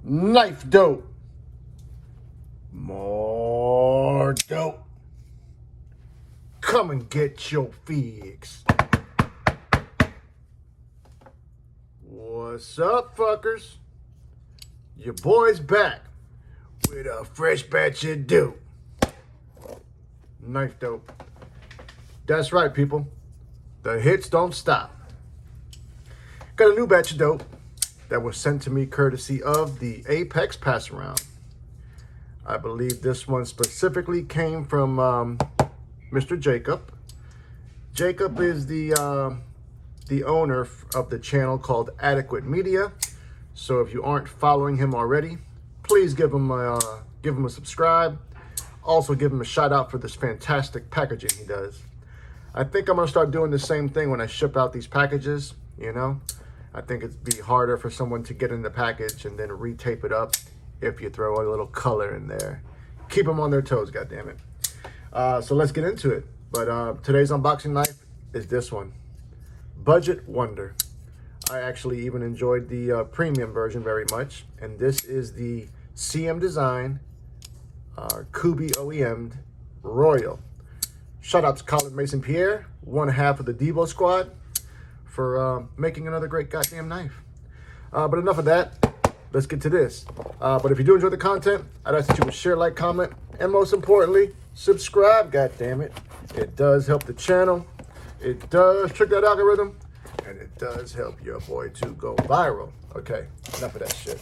Knifedope. More dope. Come and get your fix. What's up, fuckers? Your boy's back with a fresh batch of dope. Knifedope. That's right, people. The hits don't stop. Got a new batch of dope that was sent to me courtesy of the Apex Pass Around. I believe this one specifically came from Mr. Jacob. Jacob is the owner of the channel called Adequate Media. So if you aren't following him already, please give him a subscribe. Also give him a shout out for this fantastic packaging he does. I think I'm gonna start doing the same thing when I ship out these packages, you know. I think it'd be harder for someone to get in the package and then retape it up if you throw a little color in there. Keep them on their toes, goddammit. So let's get into it. But today's unboxing knife is this one. Budget Wonder. I actually even enjoyed the premium version very much. And this is the CM Design Kubi OEM'd Royal. Shout out to Colin Mason Pierre, one half of the Devo squad, for making another great goddamn knife. But enough of that. Let's get to this. But if you do enjoy the content, I'd ask that you would share, like, comment, and most importantly, subscribe, goddammit. It does help the channel. It does trick that algorithm. And it does help your boy to go viral. Okay, enough of that shit.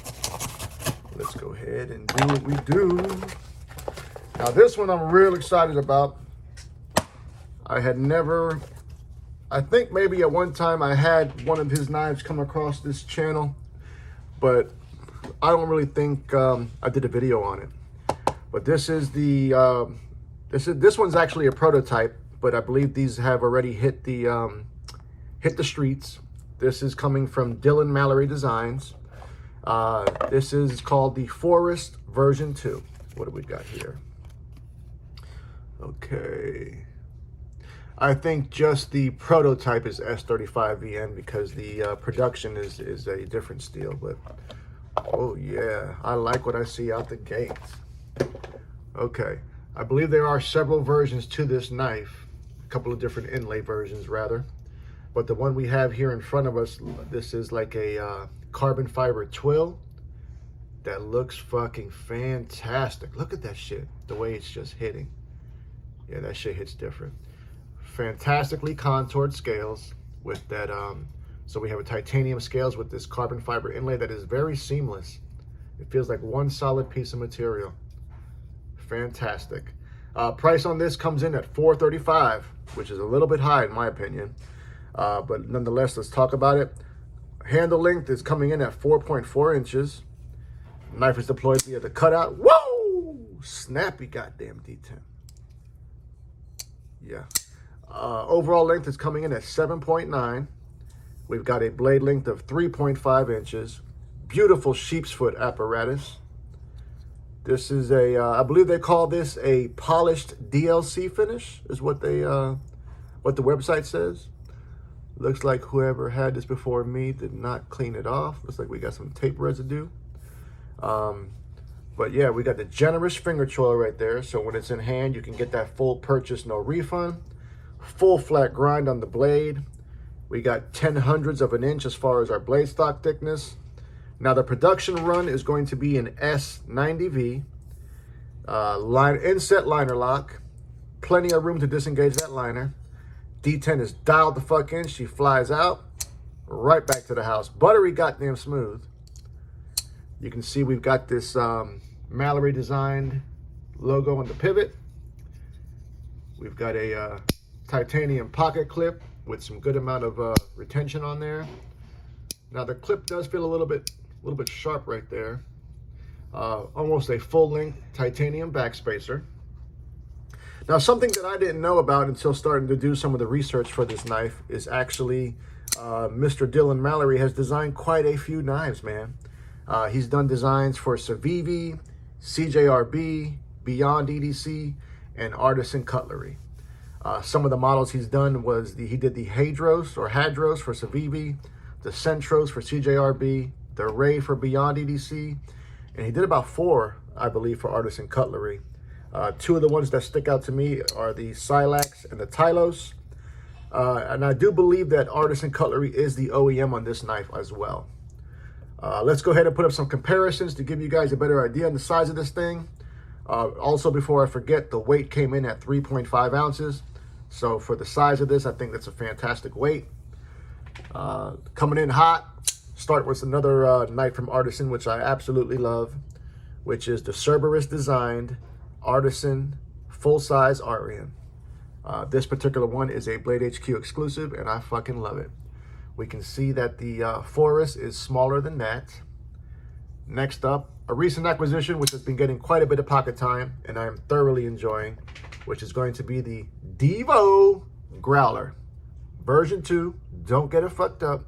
Let's go ahead and do what we do. Now this one I'm real excited about. I had never, I think maybe at one time I had one of his knives come across this channel, but I don't really think I did a video on it. But this is the, this one's actually a prototype, but I believe these have already hit the streets. This is coming from Dylan Mallery Designs. This is called the Phorus version 2. What do we got here? Okay. I think just the prototype is S35VN because the production is a different steel, but oh yeah, I like what I see out the gate. Okay, I believe there are several versions to this knife, a couple of different inlay versions rather, but the one we have here in front of us, this is like a carbon fiber twill that looks fucking fantastic. Look at that shit, the way it's just hitting. Yeah, that shit hits different. Fantastically contoured scales with that, so we have a titanium scales with this carbon fiber inlay that is very seamless. It feels like one solid piece of material. Fantastic. Price on this comes in at $435, which is a little bit high in my opinion. But nonetheless, let's talk about it. Handle length is coming in at 4.4 inches. Knife is deployed via the cutout. Whoa! Snappy goddamn D10. Yeah. Overall length is coming in at 7.9. We've got a blade length of 3.5 inches. Beautiful sheep's foot apparatus. This is a, I believe they call this a polished DLC finish, is what they, what the website says. Looks like whoever had this before me did not clean it off. Looks like we got some tape residue. But yeah, we got the generous finger choil right there. So when it's in hand, you can get that full purchase, no refund. Full flat grind on the blade. We got 10/100ths of an inch as far as our blade stock thickness. Now the production run is going to be an S90V. Inset liner lock. Plenty of room to disengage that liner. D10 is dialed the fuck in. She flies out. Right back to the house. Buttery goddamn smooth. You can see we've got this Mallery designed logo on the pivot. We've got a titanium pocket clip with some good amount of retention on there. Now the clip does feel a little bit sharp right there. Almost a full-length titanium backspacer. Now something that I didn't know about until starting to do some of the research for this knife is actually Mr. Dylan Mallery has designed quite a few knives, man. He's done designs for Civivi, CJRB, Beyond EDC, and Artisan Cutlery. Some of the models he's done was he did the Hadros for Civivi, the Centros for CJRB, the Ray for Beyond EDC, And he did about 4, I believe, for Artisan Cutlery. 2 of the ones that stick out to me are the Silax and the Tylos. And I do believe that Artisan Cutlery is the OEM on this knife as well. Let's go ahead and put up some comparisons to give you guys a better idea on the size of this thing. Also, before I forget, the weight came in at 3.5 ounces. So for the size of this, I think that's a fantastic weight. Coming in hot, start with another knife from Artisan, which I absolutely love, which is the Cerberus designed Artisan full-size Arian. This particular one is a Blade HQ exclusive, and I fucking love it. We can see that the Phorus is smaller than that. Next up, a recent acquisition which has been getting quite a bit of pocket time, and I am thoroughly enjoying, which is going to be the Devo Growler. Version 2, don't get it fucked up.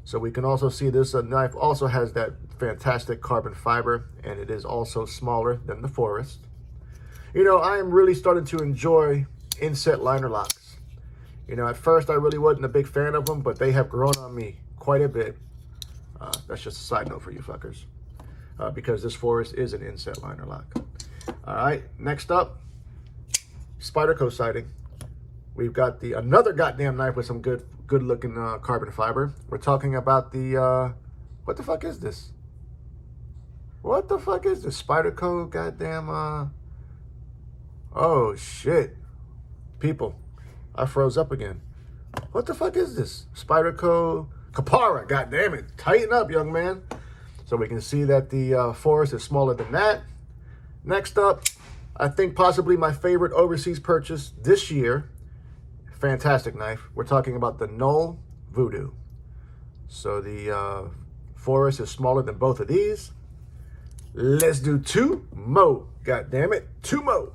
So we can also see this knife also has that fantastic carbon fiber, and it is also smaller than the Phorus. You know, I am really starting to enjoy inset liner locks. You know, at first I really wasn't a big fan of them, but they have grown on me quite a bit. That's just a side note for you fuckers, because this Phorus is an inset liner lock. All right, next up, Spyderco sighting. We've got another goddamn knife with some good looking carbon fiber. We're talking about the what the fuck is this? What the fuck is this? Spyderco goddamn oh shit. People, I froze up again. What the fuck is this? Spyderco Capara, god damn it. Tighten up, young man. So we can see that the Phorus is smaller than that. Next up, I think possibly my favorite overseas purchase this year. Fantastic knife. We're talking about the Knoll Voodoo. So the Phorus is smaller than both of these. Let's do 2 more. God damn it. 2 more.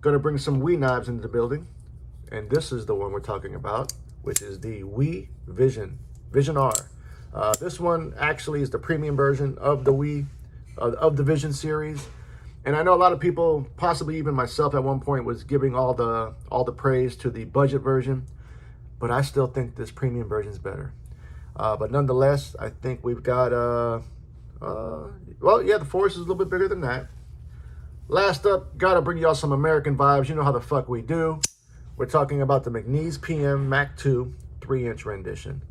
Gonna bring some Wii knives into the building. And this is the one we're talking about, which is the Wii Vision R. This one actually is the premium version of the Wii, of the Vision series. And I know a lot of people, possibly even myself at one point, was giving all the praise to the budget version, but I still think this premium version is better. But nonetheless, I think we've got, well, yeah, the Phorus is a little bit bigger than that. Last up, gotta bring y'all some American vibes. You know how the fuck we do. We're talking about the McNeese PM Mac 2 3-inch rendition.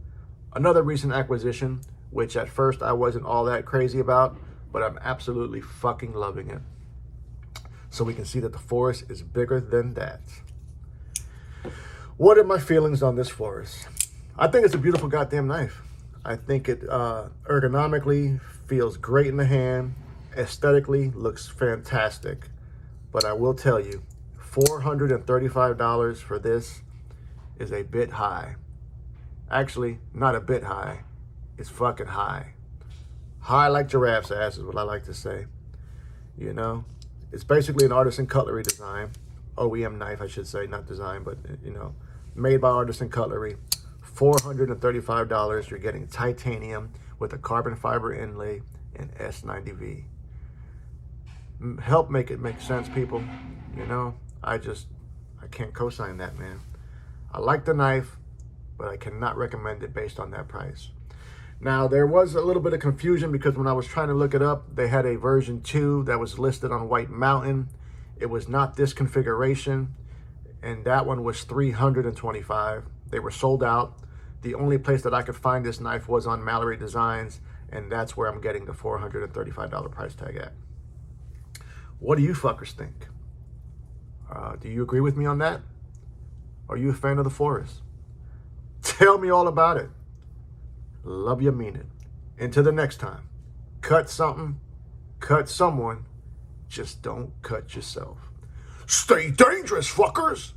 Another recent acquisition, which at first I wasn't all that crazy about, but I'm absolutely fucking loving it. So we can see that the Phorus is bigger than that. What are my feelings on this Phorus? I think it's a beautiful goddamn knife. I think it ergonomically feels great in the hand. Aesthetically looks fantastic. But I will tell you, $435 for this is a bit high. Actually, not a bit high. It's fucking high. High like giraffe's ass is what I like to say. You know? It's basically an Artisan Cutlery design. OEM knife, I should say. Not design, but, you know, made by Artisan Cutlery. $435. You're getting titanium with a carbon fiber inlay and S90V. Help make it make sense, people. You know, I can't co-sign that, man. I like the knife, but I cannot recommend it based on that price. Now, there was a little bit of confusion because when I was trying to look it up, they had a version 2 that was listed on White Mountain. It was not this configuration, and that one was $325. They were sold out. The only place that I could find this knife was on Mallery Designs, and that's where I'm getting the $435 price tag at. What do you fuckers think? Do you agree with me on that? Are you a fan of the Phorus? Tell me all about it. Love you, mean it. Until the next time, cut something, cut someone, just don't cut yourself. Stay dangerous, fuckers!